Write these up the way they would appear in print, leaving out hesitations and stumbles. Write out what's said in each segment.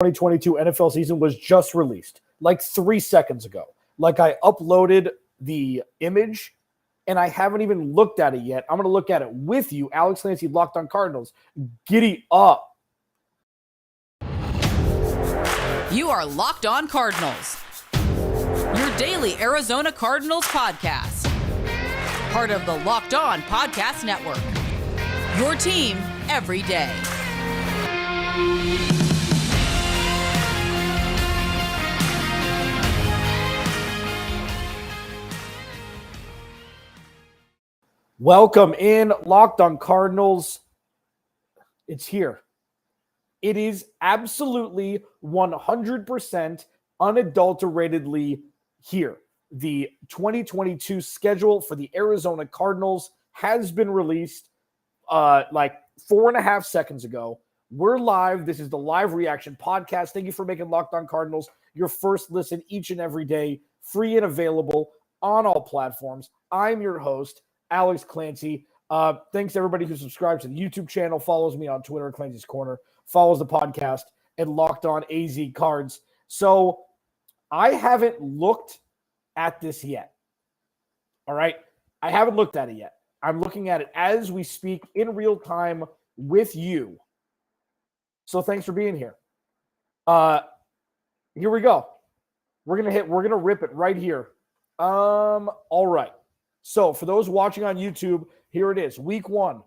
2022 NFL season was just released like 3 seconds ago. Like I uploaded the image and I haven't even looked at it yet. I'm going to look at it with you. Alex Clancy, Locked On Cardinals. Giddy up. You are Locked On Cardinals, your daily Arizona Cardinals podcast. Part of the Locked On Podcast Network, your team every day. Welcome in, Locked On Cardinals. It's here. It is absolutely 100% unadulteratedly here. The 2022 schedule for the Arizona Cardinals has been released like 4.5 seconds ago. We're live. This is the live reaction podcast. Thank you for making Locked On Cardinals your first listen each and every day, free and available on all platforms. I'm your host, Alex Clancy. Thanks to everybody who subscribes to the YouTube channel, follows me on Twitter, Clancy's Corner, follows the podcast, and Locked On AZ Cards. So I haven't looked at this yet. All right? I haven't looked at it yet. I'm looking at it as we speak in real time with you. So thanks for being here. Here we go. We're gonna rip it right here. All right. So for those watching on YouTube, here it is. Week 1,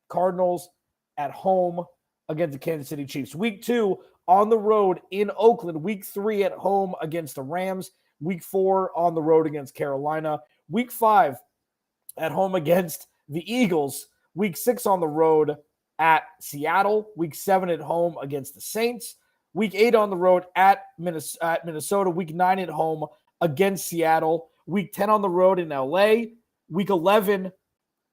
Cardinals at home against the Kansas City Chiefs. Week 2, on the road in Oakland. Week 3 at home against the Rams. Week 4 on the road against Carolina. Week 5 at home against the Eagles. Week 6 on the road at Seattle. Week 7 at home against the Saints. Week 8 on the road at Minnesota. Week 9 at home against Seattle. Week 10 on the road in LA. Week 11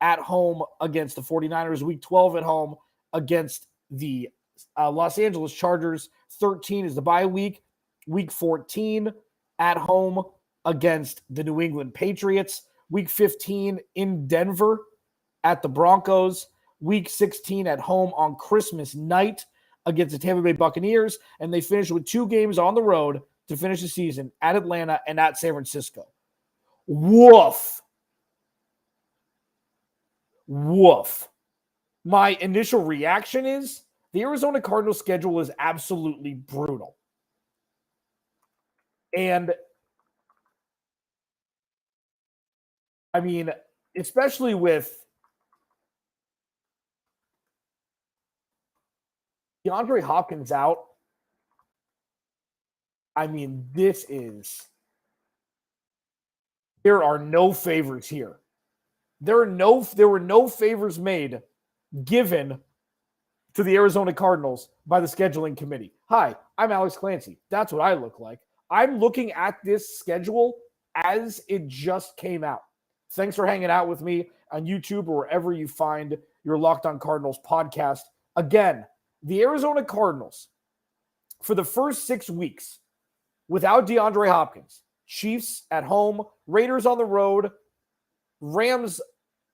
at home against the 49ers. Week 12 at home against the Los Angeles Chargers. 13 is the bye week. Week 14 at home against the New England Patriots. Week 15 in Denver at the Broncos. Week 16 at home on Christmas night against the Tampa Bay Buccaneers. And they finish with 2 games on the road to finish the season at Atlanta and at San Francisco. Woof. Woof. My initial reaction is the Arizona Cardinals schedule is absolutely brutal. And I mean, especially with DeAndre Hopkins out, I mean, there are no favors here. There were no favors made given to the Arizona Cardinals by the scheduling committee. Hi, I'm Alex Clancy. That's what I look like. I'm looking at this schedule as it just came out. Thanks for hanging out with me on YouTube or wherever you find your Locked On Cardinals podcast. Again, the Arizona Cardinals, for the first 6 weeks, without DeAndre Hopkins, Chiefs at home, Raiders on the road, Rams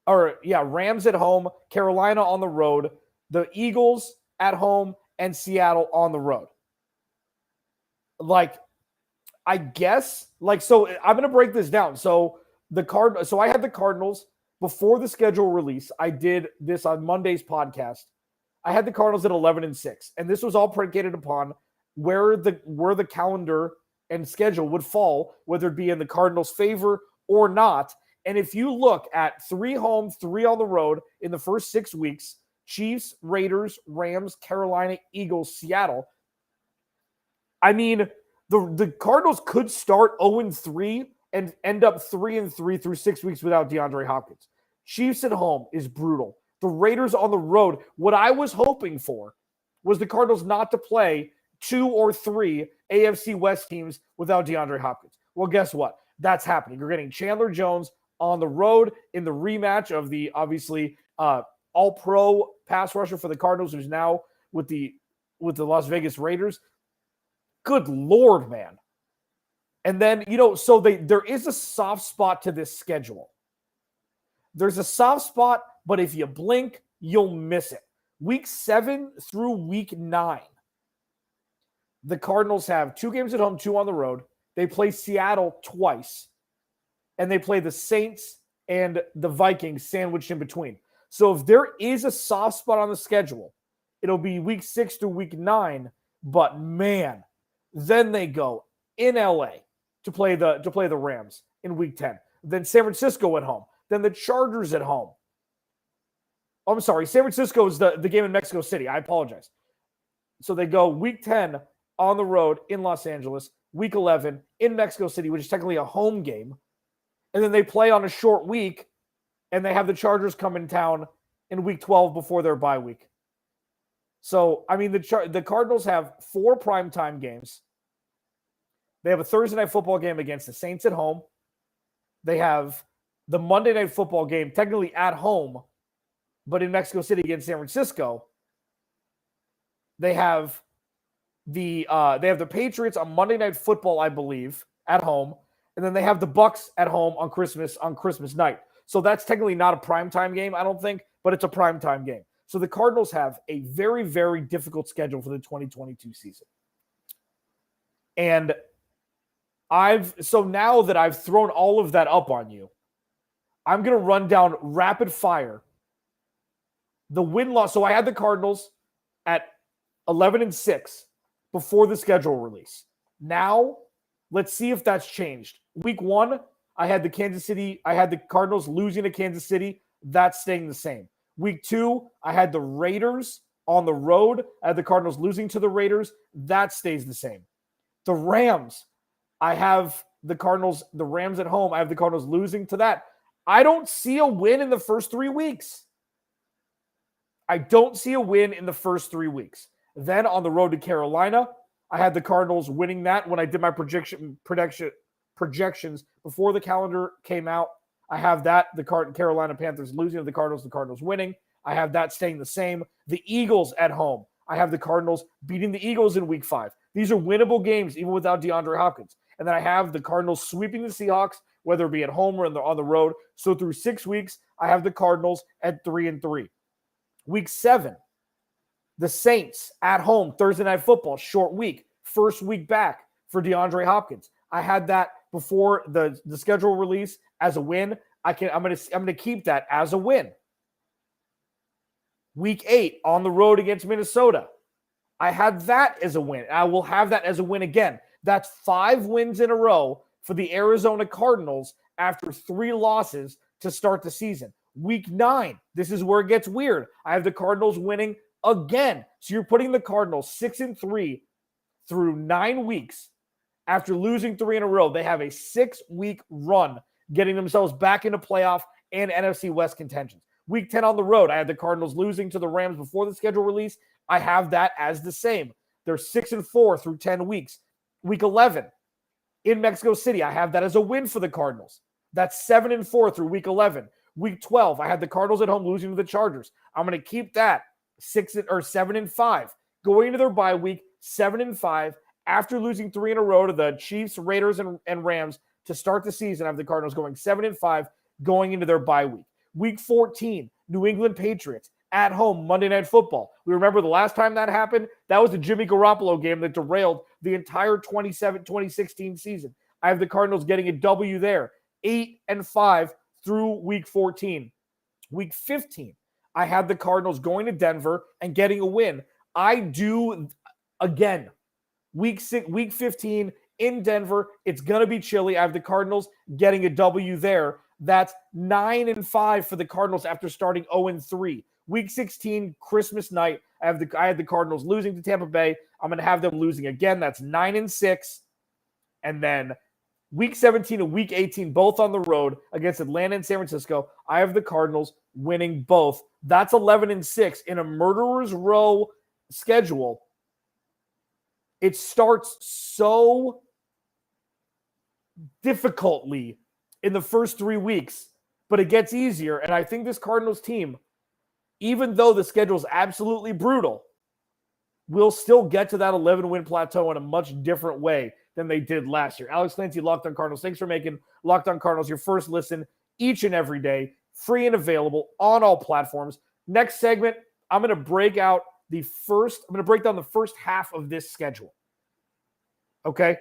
at home, Carolina on the road, the Eagles at home, and Seattle on the road. I guess, so I'm going to break this down. So I had the Cardinals before the schedule release. I did this on Monday's podcast. I had the Cardinals at 11-6, and this was all predicated upon where the calendar and schedule would fall, whether it be in the Cardinals' favor or not. And if you look at 3 home, 3 on the road in the first 6 weeks, Chiefs, Raiders, Rams, Carolina, Eagles, Seattle, I mean, the Cardinals could start 0-3 and end up 3-3 through 6 weeks without DeAndre Hopkins. Chiefs at home is brutal. The Raiders on the road, what I was hoping for was the Cardinals not to play 2 or 3 AFC West teams without DeAndre Hopkins. Well, guess what? That's happening. You're getting Chandler Jones on the road in the rematch of the obviously all-pro pass rusher for the Cardinals, who's now with the Las Vegas Raiders. Good Lord, man. And then, so there is a soft spot to this schedule. There's a soft spot, but if you blink, you'll miss it. Week 7 through week 9. The Cardinals have 2 games at home, 2 on the road. They play Seattle twice, and they play the Saints and the Vikings sandwiched in between. So if there is a soft spot on the schedule, it'll be week 6 to week 9. But man, then they go in LA to play the Rams in week 10. Then San Francisco at home. Then the Chargers at home. Oh, I'm sorry. San Francisco is the game in Mexico City. I apologize. So they go week 10 on the road in Los Angeles, week 11 in Mexico City, which is technically a home game. And then they play on a short week, and they have the Chargers come in town in week 12 before their bye week. So, I mean, the Cardinals have 4 primetime games. They have a Thursday night football game against the Saints at home. They have the Monday night football game, technically at home, but in Mexico City against San Francisco. They have the Patriots on Monday Night Football, I believe, at home, and then they have the Bucs at home on Christmas night. So that's technically not a primetime game, I don't think, but it's a primetime game. So the Cardinals have a very, very difficult schedule for the 2022 season. And so now that I've thrown all of that up on you, I'm going to run down rapid fire the win-loss. So I had the Cardinals at 11-6 before the schedule release. Now, let's see if that's changed. Week 1, I had the Cardinals losing to Kansas City. That's staying the same. Week 2, I had the Raiders on the road. I had the Cardinals losing to the Raiders. That stays the same. The Rams, I have the Rams at home. I have the Cardinals losing to that. I don't see a win in the first 3 weeks. I don't see a win in the first 3 weeks. Then on the road to Carolina, I had the Cardinals winning that when I did my projections before the calendar came out. I have that, the Carolina Panthers losing to the Cardinals winning. I have that staying the same. The Eagles at home. I have the Cardinals beating the Eagles in week 5. These are winnable games, even without DeAndre Hopkins. And then I have the Cardinals sweeping the Seahawks, whether it be at home or on the road. So through 6 weeks, I have the Cardinals at 3-3. Week 7, the Saints at home, Thursday Night Football, short week, first week back for DeAndre Hopkins. I had that before the schedule release as a win. I'm gonna keep that as a win. Week 8 on the road against Minnesota. I had that as a win. I will have that as a win again. That's 5 wins in a row for the Arizona Cardinals after 3 losses to start the season. Week 9, this is where it gets weird. I have the Cardinals winning again. So you're putting the Cardinals 6-3 through 9 weeks after losing 3 in a row. They have a 6-week run getting themselves back into playoff and NFC West contentions. Week 10 on the road, I had the Cardinals losing to the Rams before the schedule release. I have that as the same. They're 6-4 through 10 weeks. Week 11 in Mexico City, I have that as a win for the Cardinals. That's 7-4 through week 11. Week 12, I had the Cardinals at home losing to the Chargers. I'm going to keep that 7-5. Going into their bye week, 7-5. After losing 3 in a row to the Chiefs, Raiders, and Rams to start the season, I have the Cardinals going 7-5 going into their bye week. Week 14, New England Patriots at home, Monday Night Football. We remember the last time that happened, that was the Jimmy Garoppolo game that derailed the entire 2016 season. I have the Cardinals getting a W there, 8-5 through week 14. Week 15, I had the Cardinals going to Denver and getting a win. I do again. Week 15 in Denver, it's going to be chilly. I have the Cardinals getting a W there. That's 9-5 for the Cardinals after starting 0-3. Week 16, Christmas night, I had the Cardinals losing to Tampa Bay. I'm going to have them losing again. That's 9-6. And then Week 17 and Week 18, both on the road against Atlanta and San Francisco, I have the Cardinals winning both. That's 11-6 in a murderer's row schedule. It starts so difficultly in the first 3 weeks, but it gets easier. And I think this Cardinals team, even though the schedule is absolutely brutal, will still get to that 11-win plateau in a much different way than they did last year. Alex Clancy, Locked On Cardinals. Thanks for making Locked On Cardinals your first listen each and every day, free and available on all platforms. Next segment, I'm going to break down the first half of this schedule. Okay?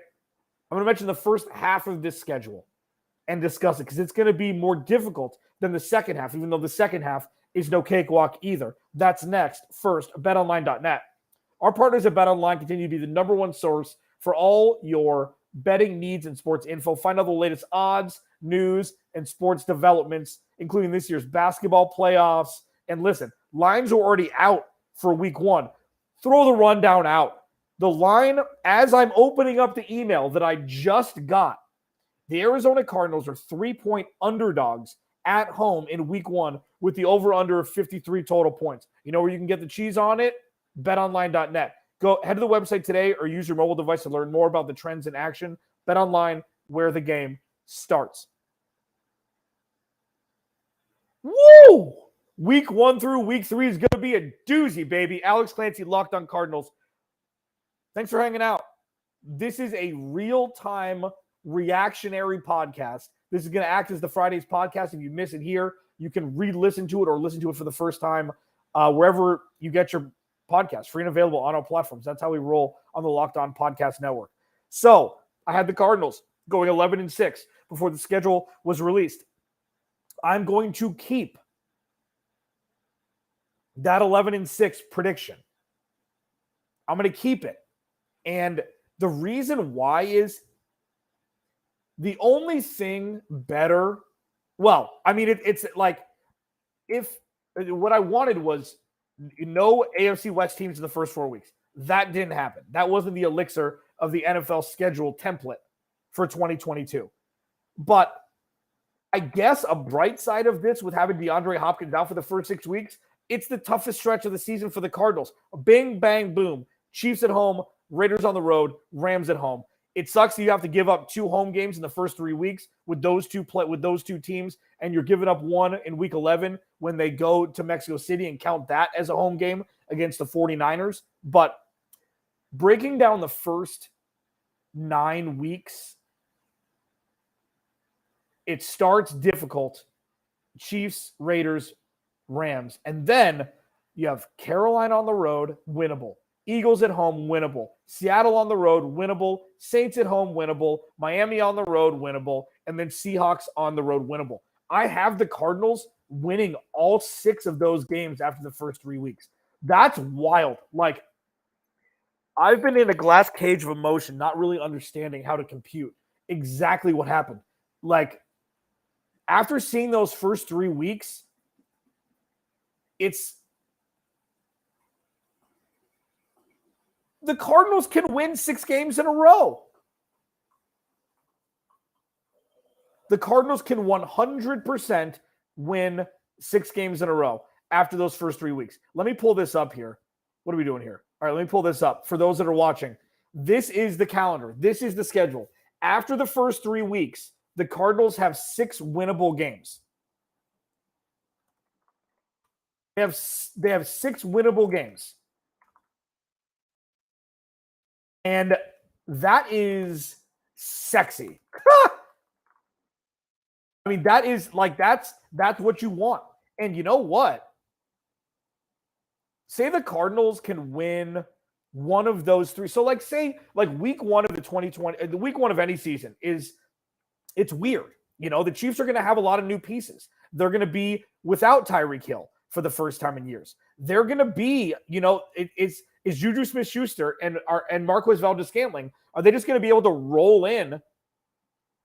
I'm going to mention the first half of this schedule and discuss it because it's going to be more difficult than the second half, even though the second half is no cakewalk either. That's next. First, betonline.net. Our partners at BetOnline continue to be the number one source for all your betting needs and sports info. Find out the latest odds, news, and sports developments, including this year's basketball playoffs. And listen, lines are already out for week one. Throw the rundown out. The line, as I'm opening up the email that I just got, the Arizona Cardinals are 3-point underdogs at home in week one with the over-under of 53 total points. You know where you can get the cheese on it? BetOnline.net. Go head to the website today or use your mobile device to learn more about the trends in action. BetOnline, where the game starts. Woo! Week 1 through week 3 is going to be a doozy, baby. Alex Clancy, Locked On Cardinals. Thanks for hanging out. This is a real-time reactionary podcast. This is going to act as the Friday's podcast. If you miss it here, you can re-listen to it or listen to it for the first time wherever you get your podcast, free and available on all platforms. That's how we roll on the Locked On Podcast Network. So I had the Cardinals going 11-6 before the schedule was released. I'm going to keep that 11-6 prediction. I'm going to keep it. And the reason why is the only thing better. Well, I mean, it's like if what I wanted was no AFC West teams in the first 4 weeks. That didn't happen. That wasn't the elixir of the NFL schedule template for 2022. But I guess a bright side of this with having DeAndre Hopkins out for the first 6 weeks, it's the toughest stretch of the season for the Cardinals. Bing, bang, boom. Chiefs at home, Raiders on the road, Rams at home. It sucks that you have to give up 2 home games in the first 3 weeks with those two teams, and you're giving up one in week 11 when they go to Mexico City and count that as a home game against the 49ers. But breaking down the first 9 weeks, it starts difficult. Chiefs, Raiders, Rams. And then you have Carolina on the road, winnable. Eagles at home, winnable. Seattle on the road, winnable. Saints at home, winnable. Miami on the road, winnable. And then Seahawks on the road, winnable. I have the Cardinals winning all 6 of those games after the first 3 weeks. That's wild. Like, I've been in a glass cage of emotion, not really understanding how to compute exactly what happened. Like, after seeing those first 3 weeks, it's the Cardinals can win 6 games in a row. The Cardinals can 100% win 6 games in a row after those first 3 weeks. Let me pull this up here. What are we doing here? All right, let me pull this up. For those that are watching, this is the calendar. This is the schedule. After the first 3 weeks, the Cardinals have 6 winnable games. They have 6 winnable games. And that is sexy. I mean, that is like, that's what you want. And you know what? Say the Cardinals can win one of those 3. So like, say like week 1 of the 2020, the week 1 of any season it's weird. You know, the Chiefs are going to have a lot of new pieces. They're going to be without Tyreek Hill for the first time in years. They're going to be, you know, is Juju Smith-Schuster and Marquez Valdes-Scantling, are they just going to be able to roll in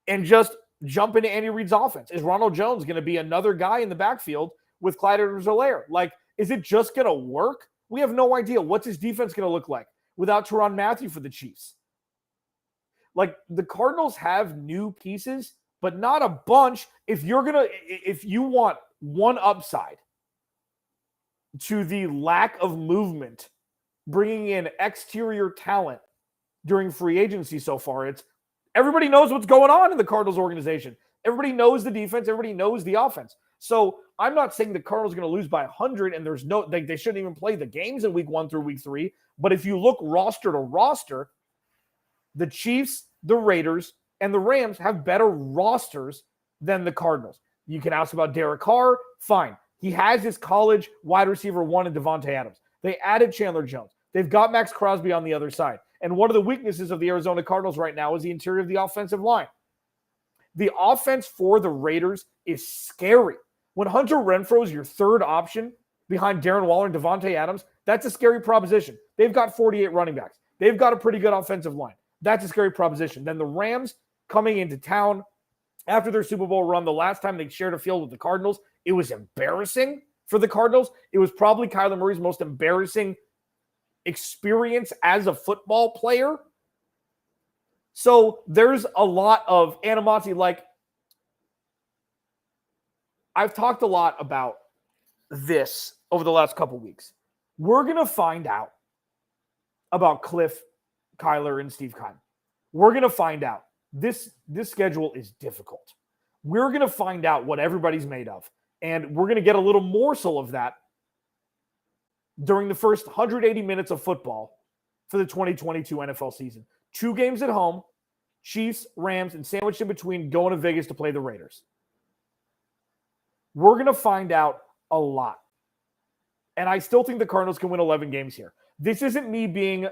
and just jump into Andy Reid's offense? Is Ronald Jones going to be another guy in the backfield with Clyde Edwards-Helaire? Like, is it just going to work? We have no idea. What's his defense going to look like without Tyrann Mathieu for the Chiefs? Like, the Cardinals have new pieces, but not a bunch. If you want one upside to the lack of movement, bringing in exterior talent during free agency so far, it's everybody knows what's going on in the Cardinals organization. Everybody knows the defense. Everybody knows the offense. So I'm not saying the Cardinals are going to lose by 100 and there's no, they shouldn't even play the games in week 1 through week 3. But if you look roster to roster, the Chiefs, the Raiders, and the Rams have better rosters than the Cardinals. You can ask about Derek Carr. Fine. He has his college wide receiver 1 in Devontae Adams. They added Chandler Jones. They've got Max Crosby on the other side. And one of the weaknesses of the Arizona Cardinals right now is the interior of the offensive line. The offense for the Raiders is scary. When Hunter Renfrow is your third option behind Darren Waller and Devontae Adams, that's a scary proposition. They've got 48 running backs. They've got a pretty good offensive line. That's a scary proposition. Then the Rams coming into town after their Super Bowl run, the last time they shared a field with the Cardinals, it was embarrassing for the Cardinals. It was probably Kyler Murray's most embarrassing experience as a football player. So there's a lot of animosity. Like, I've talked a lot about this over the last couple weeks. We're going to find out about Cliff, Kyler, and Steve Keim. We're going to find out. This schedule is difficult. We're going to find out what everybody's made of. And we're going to get a little morsel of that during the first 180 minutes of football for the 2022 NFL season. 2 games at home, Chiefs, Rams, and sandwiched in between going to Vegas to play the Raiders. We're going to find out a lot. And I still think the Cardinals can win 11 games here. This isn't me being,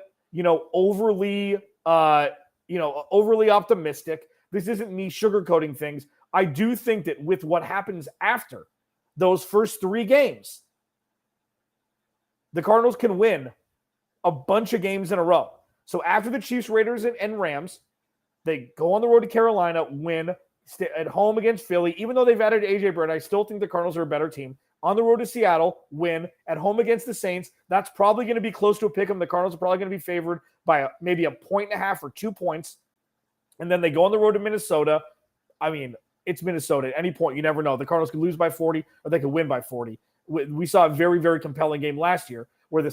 overly optimistic. This isn't me sugarcoating things. I do think that with what happens after those first 3 games, the Cardinals can win a bunch of games in a row. So after the Chiefs, Raiders, and Rams, they go on the road to Carolina, win, stay at home against Philly. Even though they've added A.J. Brown, I still think the Cardinals are a better team. On the road to Seattle, win. At home against the Saints, that's probably going to be close to a pick 'em. The Cardinals are probably going to be favored by maybe a 1.5 or 2 points. And then they go on the road to Minnesota. I mean, it's Minnesota. At any point, you never know. The Cardinals could lose by 40 or they could win by 40. We saw a very, very compelling game last year where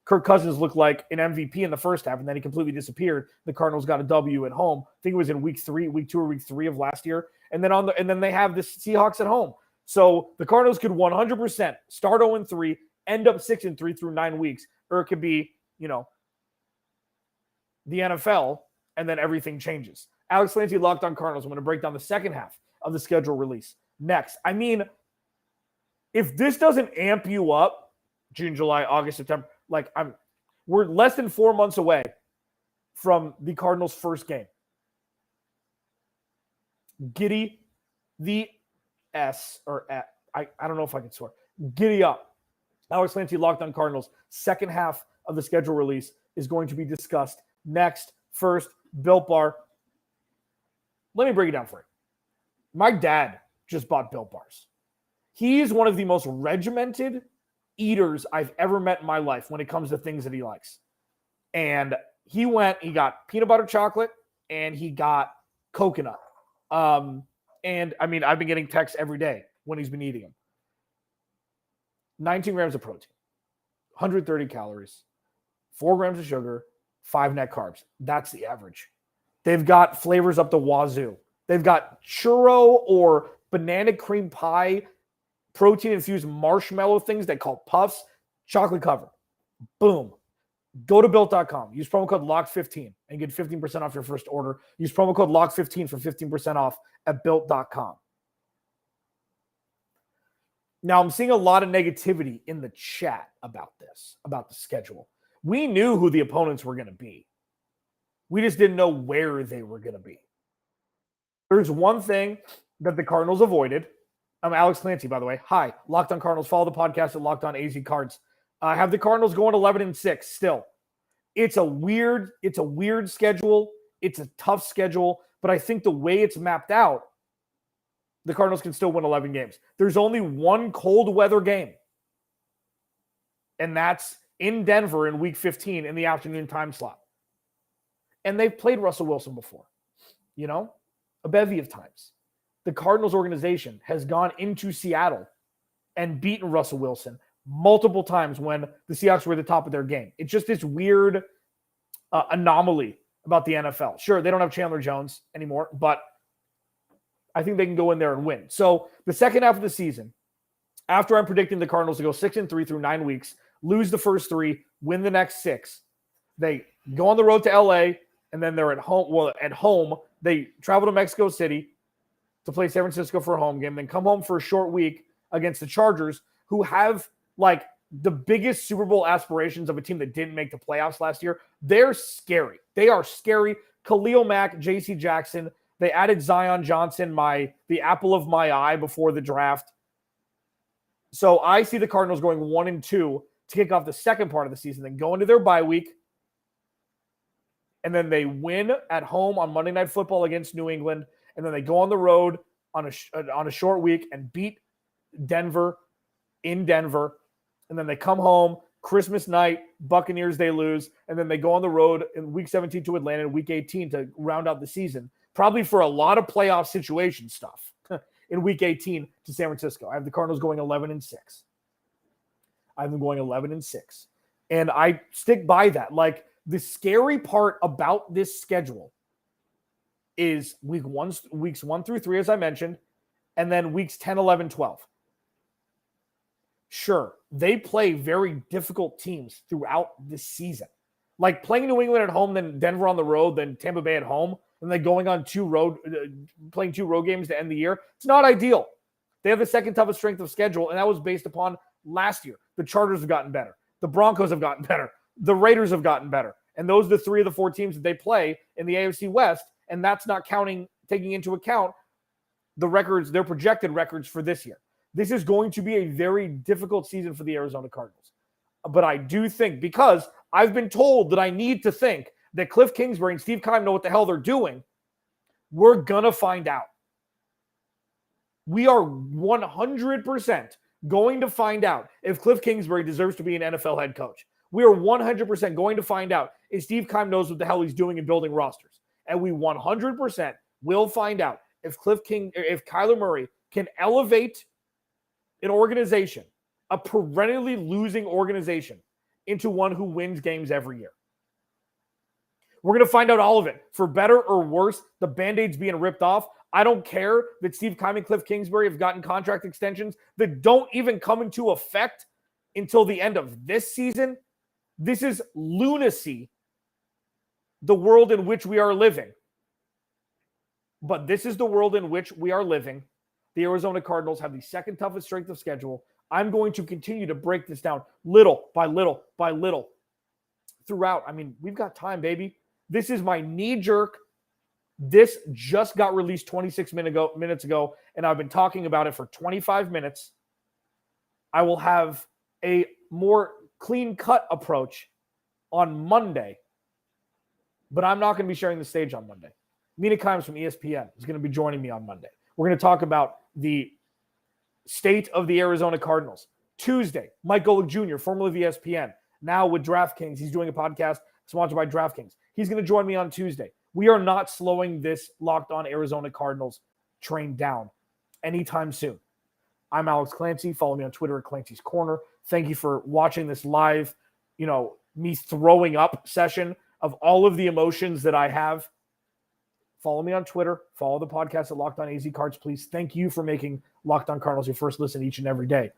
Kirk Cousins looked like an MVP in the first half, and then he completely disappeared. The Cardinals got a W at home. I think it was in week 2 or week 3 of last year. And then they have the Seahawks at home. So the Cardinals could 100% start 0-3, end up 6-3 through 9 weeks, or it could be, the NFL, and then everything changes. Alex Clancy, Locked On Cardinals. I'm going to break down the second half of the schedule release next. I mean, if this doesn't amp you up, June, July, August, September, we're less than 4 months away from the Cardinals' first game. Giddy the S, or at, I don't know if I can swear. Giddy up. Alex Clancy, Locked On Cardinals. Second half of the schedule release is going to be discussed next. First, Built Bar. Let me break it down for you. My dad just bought Built Bars. He's one of the most regimented eaters I've ever met in my life when it comes to things that he likes. And he got peanut butter chocolate, and he got coconut. And I've been getting texts every day when he's been eating them. 19 grams of protein, 130 calories, 4 grams of sugar, 5 net carbs. That's the average. They've got flavors up the wazoo. They've got churro or banana cream pie, protein-infused marshmallow things they call puffs, chocolate covered. Boom. Go to Built.com. Use promo code LOCK15 and get 15% off your first order. Use promo code LOCK15 for 15% off at Built.com. Now, I'm seeing a lot of negativity in the chat about this, about the schedule. We knew who the opponents were going to be. We just didn't know where they were going to be. There's one thing that the Cardinals avoided. I'm Alex Clancy, by the way. Hi, Locked On Cardinals. Follow the podcast at Locked On AZ Cards. I have the Cardinals going 11-6 still. It's a weird schedule. It's a tough schedule, but I think the way it's mapped out, the Cardinals can still win 11 games. There's only one cold weather game, and that's in Denver in week 15 in the afternoon time slot. And they've played Russell Wilson before, a bevy of times. The Cardinals organization has gone into Seattle and beaten Russell Wilson multiple times when the Seahawks were at the top of their game. It's just this weird anomaly about the NFL. Sure, they don't have Chandler Jones anymore, but I think they can go in there and win. So the second half of the season, after I'm predicting the Cardinals to go 6-3 through 9 weeks, lose the first 3, win the next 6, they go on the road to LA, and then they're at home. Well, at home, they travel to Mexico City to play San Francisco for a home game, then come home for a short week against the Chargers, who have the biggest Super Bowl aspirations of a team that didn't make the playoffs last year. They're scary. They are scary. Khalil Mack, J.C. Jackson. They added Zion Johnson, the apple of my eye before the draft. So I see the Cardinals going 1-2 to kick off the second part of the season, then go into their bye week, and then they win at home on Monday Night Football against New England, and then they go on the road on a short week and beat Denver in Denver, and then they come home Christmas night, Buccaneers, they lose, and then they go on the road in Week 17 to Atlanta and Week 18 to round out the season, probably for a lot of playoff situation stuff in Week 18 to San Francisco. I have the Cardinals going 11-6. I have them going 11-6. And I stick by that. Like, the scary part about this schedule is weeks 1 through 3, as I mentioned, and then weeks 10, 11, 12. Sure, they play very difficult teams throughout this season. Like playing New England at home, then Denver on the road, then Tampa Bay at home, and then going on playing 2 road games to end the year. It's not ideal. They have the second toughest strength of schedule, and that was based upon last year. The Chargers have gotten better. The Broncos have gotten better. The Raiders have gotten better. And those are the 3 of the 4 teams that they play in the AFC West, and that's not taking into account the records, their projected records for this year. This is going to be a very difficult season for the Arizona Cardinals. But I do think, because I've been told that I need to think that Cliff Kingsbury and Steve Keim know what the hell they're doing, we're going to find out. We are 100% going to find out if Cliff Kingsbury deserves to be an NFL head coach. We are 100% going to find out if Steve Keim knows what the hell he's doing in building rosters. And we 100% will find out if Kyler Murray can elevate an organization, a perennially losing organization, into one who wins games every year. We're going to find out all of it. For better or worse, the Band-Aids being ripped off. I don't care that Steve Keim and Cliff Kingsbury have gotten contract extensions that don't even come into effect until the end of this season. This is lunacy, the world in which we are living. But this is the world in which we are living. The Arizona Cardinals have the second toughest strength of schedule. I'm going to continue to break this down little by little by little throughout. I mean, we've got time, baby. This is my knee jerk. This just got released 26 minutes ago, and I've been talking about it for 25 minutes. I will have a more clean-cut approach on Monday, but I'm not going to be sharing the stage on Monday. Mina Kimes from ESPN is going to be joining me on Monday. We're going to talk about the state of the Arizona Cardinals. Tuesday, Mike Golick Jr., formerly of ESPN, now with DraftKings. He's doing a podcast sponsored by DraftKings. He's going to join me on Tuesday. We are not slowing this Locked On Arizona Cardinals train down anytime soon. I'm Alex Clancy. Follow me on Twitter at Clancy's Corner. Thank you for watching this live, me throwing up session of all of the emotions that I have. Follow me on Twitter. Follow the podcast at Locked On AZ Cards, please. Thank you for making Locked On Cardinals your first listen each and every day.